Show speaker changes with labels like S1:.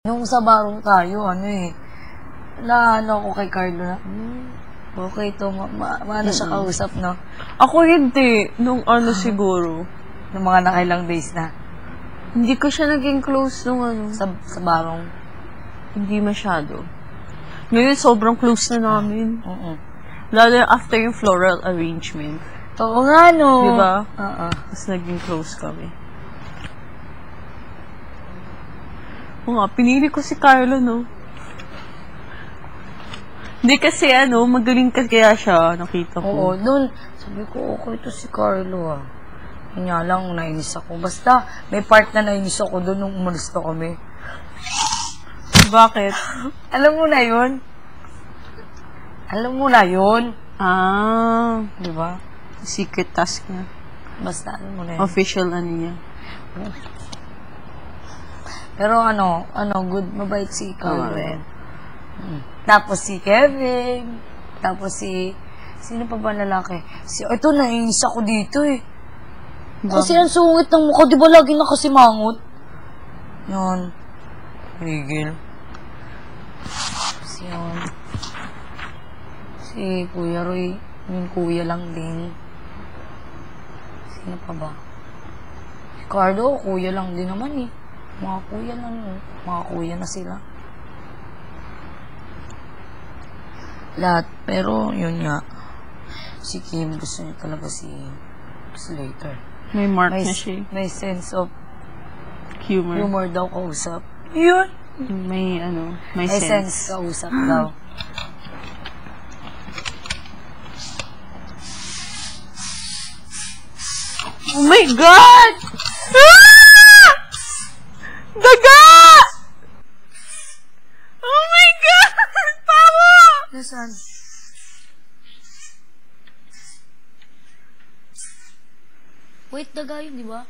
S1: Nung sa barong tayo, naano ako kay Carlo na, okay to, maano siya kausap, no?
S2: Ako hindi. Nung siguro.
S1: Nung mga nakailang days na.
S2: Hindi ko siya naging close nung
S1: Sa barong.
S2: Hindi masyado. Ngayon, sobrang close na namin. Lalo after yung floral arrangement.
S1: Oo nga, no?
S2: Diba?
S1: Tapos
S2: naging close kami. Oo nga, pinili ko si Carlo, no? Hindi kasi, magaling kaya siya, nakita ko.
S1: Oo, dun, sabi ko, okay to si Carlo, Yun nga lang, nainis ako. Basta, may part na nainis ako dun nung umalis na kami.
S2: Bakit?
S1: Alam mo na yun? Alam mo na yun?
S2: Di ba? Secret task niya.
S1: Basta, alam mo na yun.
S2: Official niya.
S1: Pero good, mabait si Carlo. Tapos si Kevin. Tapos sino pa ba lalaki? Ito, nainis ako dito Kasi ang sungit ng mukha, di ba lagi nakasimangot? Yun. Rigil. Tapos yun. Si Kuya Roy, yung kuya lang din. Sino pa ba? Si Cardo, kuya lang din naman Mga kuya na sila. Lahat. Pero, yun nga. Si Kim, gusto niya talaga si Slater.
S2: May mark na siya.
S1: May sense of
S2: humor.
S1: Humor daw kausap. Yun.
S2: May sense.
S1: Kausap daw.
S2: Oh my God! Daga! Oh my God! Pawo!
S1: Nasaan? Wait, daga yun, di ba?